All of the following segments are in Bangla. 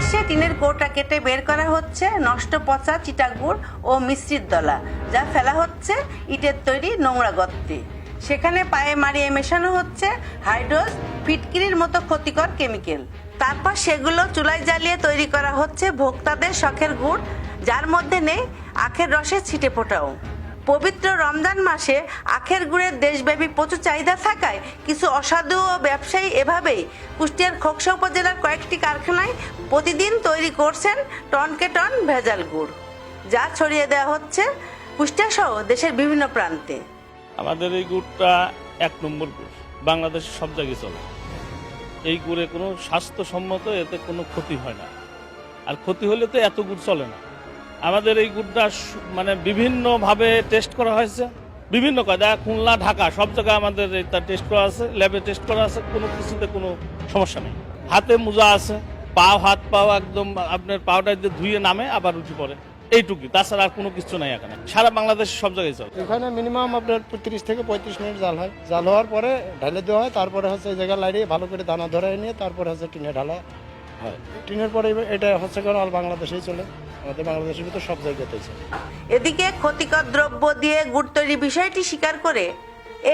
প্রকাশ্যে টিনের কৌটা কেটে বের করা হচ্ছে নষ্ট পচা চিটা গুড় ও মিশ্রিত দলা, যা ফেলা হচ্ছে ইটের তৈরি নোংরা গর্তে। সেখানে পায়ে মারিয়ে মেশানো হচ্ছে হাইড্রোজ, ফিটকিরির মতো ক্ষতিকর কেমিক্যাল। তারপর সেগুলো চুলায় জ্বালিয়ে তৈরি করা হচ্ছে ভোক্তাদের শখের গুড়, যার মধ্যে নেই আখের রসের ছিটে ফোটাও। পবিত্র রমজান মাসে আখের গুড়ের দেশব্যাপী প্রচুর চাহিদা থাকায় কিছু অসাধু ও ব্যবসায়ী এভাবেই কুষ্টিয়ার খোকসা উপজেলার কয়েকটি কারখানায় প্রতিদিন তৈরি করছেন টনকে টন ভেজাল গুড়, যা ছড়িয়ে দেওয়া হচ্ছে কুষ্টিয়া সহ দেশের বিভিন্ন প্রান্তে। আমাদের এই গুড়টা 1 নম্বর গুড়, বাংলাদেশের সব জায়গায় চলে। এই গুড়ে কোনো স্বাস্থ্যসম্মত এতে কোনো ক্ষতি হয় না, আর ক্ষতি হলে তো এত গুড় চলে না। আমাদের এই গুড়টা মানে বিভিন্নভাবে টেস্ট করা হয়েছে, বিভিন্ন কায়দা, খুলনা, ঢাকা সব জায়গায় আমাদের এটা টেস্ট করা আছে, ল্যাবে টেস্ট করা আছে, কোনো কিছুতে কোনো সমস্যা নেই। হাতে মোজা আছে, হাত পাও একদম আপনার পাওটা যে ধুয়ে নামে আবার উঠে পড়ে, এইটুকুই, তাছাড়া আর কোনো কিছু নাই এখানে। সারা বাংলাদেশ সব জায়গায় চলে। এখানে মিনিমাম আপনার 30 থেকে 35 মিনিট জাল হয়। জাল হওয়ার পরে ঢালে দেওয়া হয়, তারপরে হচ্ছে এই জায়গায় লাইড়িয়ে ভালো করে দানা ধরে নিয়ে তারপরে হচ্ছে টিনে ঢালা হয়। টিনের পরে এটা হচ্ছে কারণ অল বাংলাদেশেই চলে, আমাদের বাংলাদেশের ভিতর সব জায়গাতেই চলে। এদিকে ক্ষতিকর দ্রব্য দিয়ে গুড় তৈরির বিষয়টি স্বীকার করে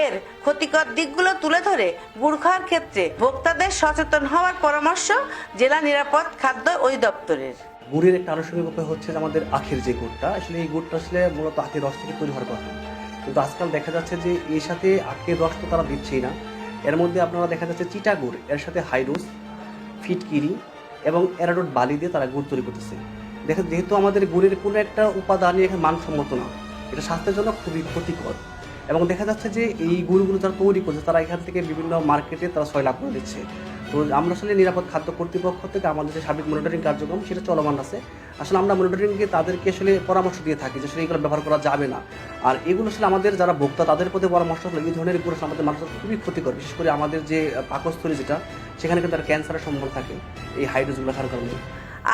এর ক্ষতিকর দিকগুলো তুলে ধরে গুড় খাওয়ার ক্ষেত্রে ভোক্তাদের সচেতন হওয়ার পরামর্শ জেলা নিরাপদ খাদ্য অধিদপ্তরের। গুড়ের একটা আনুষঙ্গিক উপায় হচ্ছে যে আমাদের আখের যে গুড়টা, আসলে এই গুড়টা আসলে মূলত আখের রস থেকে তৈরি হওয়ার কথা, কিন্তু আজকাল দেখা যাচ্ছে যে এর সাথে আখের রস তো তারা দিচ্ছেই না। এর মধ্যে আপনারা দেখা যাচ্ছে চিটা গুড়, এর সাথে হাইড্রোজ, ফিটকিরি এবং অ্যারারুট বালি দিয়ে তারা গুড় তৈরি করতেছে। দেখেন, যেহেতু আমাদের গুড়ের কোনো একটা উপাদানই এখানে মানসম্মত না, এটা স্বাস্থ্যের জন্য খুবই ক্ষতিকর। এবং দেখা যাচ্ছে যে এই গুড়গুলো যারা তৈরি করছে তারা এখান থেকে বিভিন্ন মার্কেটে তারা সয় লাভ করে দিচ্ছে। তো আমরা আসলে নিরাপদ খাদ্য কর্তৃপক্ষ থেকে আমাদের যে সার্বিক মনিটরিং কার্যক্রম সেটা চলমান আছে। আসলে আমরা মনিটরিংকে তাদেরকে আসলে পরামর্শ দিয়ে থাকি যে আসলে এগুলো ব্যবহার করা যাবে না। আর এগুলো আসলে আমাদের যারা ভোক্তা তাদের প্রতি পরামর্শ হলো এই ধরনের গুড় আমাদের মানুষের খুবই ক্ষতিকর, বিশেষ করে আমাদের যে পাকস্থলী যেটা, সেখানে কিন্তু তার ক্যান্সারের সম্ভাবনা থাকে এই হাইড্রোজগুলো খাওয়ার কারণে।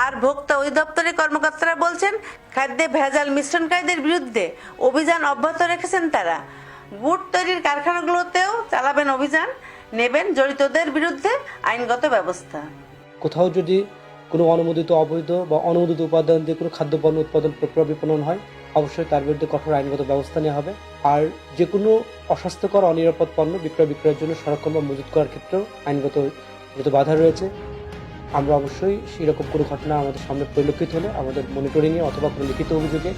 আর ভোক্তা অধিদপ্তরের কর্মকর্তারা বলছেন, খাদ্যে ভেজাল মিশ্রণকারীদের বিরুদ্ধে অভিযান অব্যাহত রেখেছেন তারা। গুড় তৈরির কারখানাগুলোতেও চালাবেন অভিযান, নেবেন জড়িতদের বিরুদ্ধে আইনগত ব্যবস্থা। কোথাও যদি কোনো অনুমোদিত, অবৈধ বা অনুমোদিত উপাদান দিয়ে কোনো খাদ্যপণ্য উৎপাদন, প্রক্রিয়া, বিপণন হয়, অবশ্যই তার বিরুদ্ধে কঠোর আইনগত ব্যবস্থা নেওয়া হবে। আর যে কোনো অস্বাস্থ্যকর, অনিরাপদ পণ্য বিক্রয়ের জন্য সংরক্ষণ বা মজুত করার ক্ষেত্রেও আইনগত বাধা রয়েছে। আমরা অবশ্যই সেরকম কোনো ঘটনা আমাদের সামনে পরিলক্ষিত হলে আমাদের মনিটরিংয়ে অথবা কোনো লিখিত অভিযোগে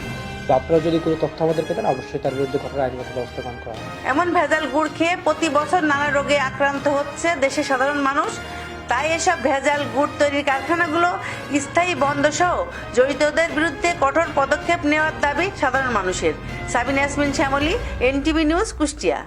বা আপনারা যদি কোনো তথ্য আমাদেরকে দেন, অবশ্যই তার বিরুদ্ধে কঠোর আইনগত ব্যবস্থা গ্রহণ করা হবে। এমন ভেজাল গুড় খেয়ে প্রতি বছর নানা রোগে আক্রান্ত হচ্ছে দেশের সাধারণ মানুষ। তাই এসব ভেজাল গুড় তৈরির কারখানাগুলো স্থায়ী বন্ধ সহ জড়িতদের বিরুদ্ধে কঠোর পদক্ষেপ নেওয়ার দাবি সাধারণ মানুষের। Sabina Yasmin Shyamoli, NTV news, Kushtia.